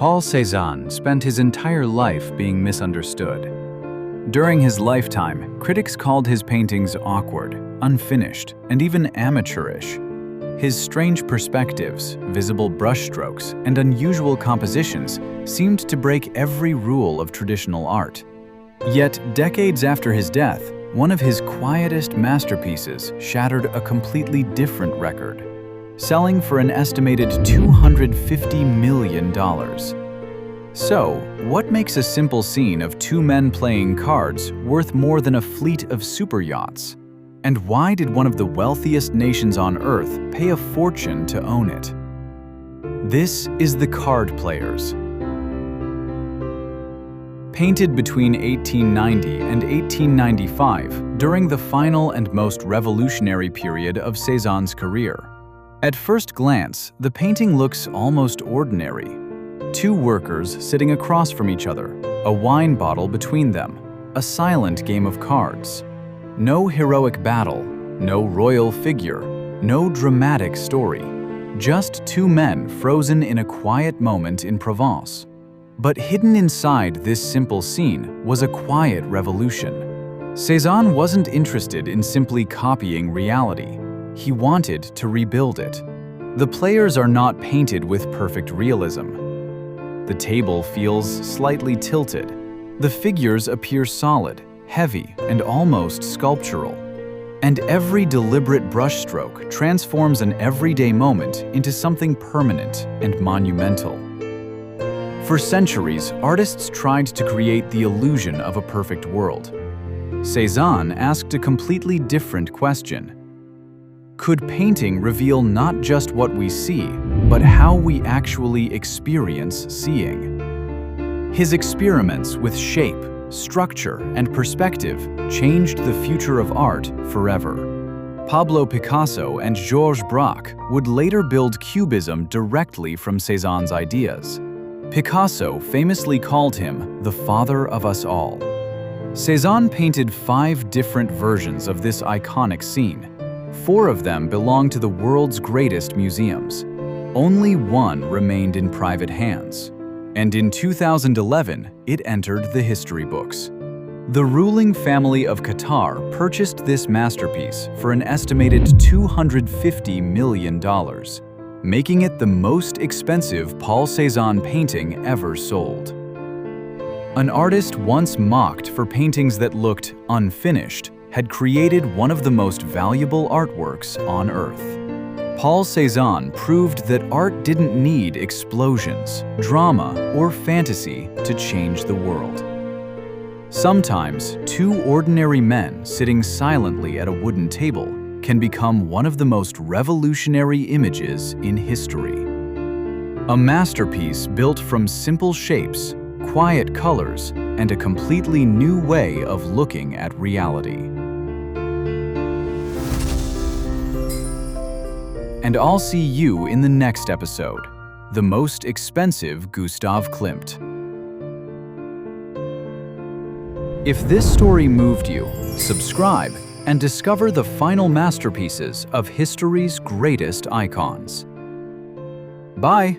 Paul Cézanne spent his entire life being misunderstood. During his lifetime, critics called his paintings awkward, unfinished, and even amateurish. His strange perspectives, visible brushstrokes, and unusual compositions seemed to break every rule of traditional art. Yet, decades after his death, one of his quietest masterpieces shattered a completely different record, selling for an estimated $250 million. So, what makes a simple scene of two men playing cards worth more than a fleet of super yachts? And why did one of the wealthiest nations on Earth pay a fortune to own it? This is The Card Players. Painted between 1890 and 1895, during the final and most revolutionary period of Cézanne's career. At first glance, the painting looks almost ordinary. Two workers sitting across from each other, a wine bottle between them, a silent game of cards. No heroic battle, no royal figure, no dramatic story. Just two men frozen in a quiet moment in Provence. But hidden inside this simple scene was a quiet revolution. Cézanne wasn't interested in simply copying reality. He wanted to rebuild it. The players are not painted with perfect realism. The table feels slightly tilted. The figures appear solid, heavy, and almost sculptural. And every deliberate brushstroke transforms an everyday moment into something permanent and monumental. For centuries, artists tried to create the illusion of a perfect world. Cézanne asked a completely different question. Could painting reveal not just what we see, but how we actually experience seeing? His experiments with shape, structure, and perspective changed the future of art forever. Pablo Picasso and Georges Braque would later build Cubism directly from Cézanne's ideas. Picasso famously called him the father of us all. Cézanne painted 5 different versions of this iconic scene. 4 of them belong to the world's greatest museums. Only one remained in private hands. And in 2011, it entered the history books. The ruling family of Qatar purchased this masterpiece for an estimated $250 million, making it the most expensive Paul Cézanne painting ever sold. An artist once mocked for paintings that looked unfinished had created one of the most valuable artworks on Earth. Paul Cézanne proved that art didn't need explosions, drama, or fantasy to change the world. Sometimes, 2 ordinary men sitting silently at a wooden table can become one of the most revolutionary images in history. A masterpiece built from simple shapes, quiet colors, and a completely new way of looking at reality. And I'll see you in the next episode, The Most Expensive Gustav Klimt. If this story moved you, subscribe and discover the final masterpieces of history's greatest icons. Bye!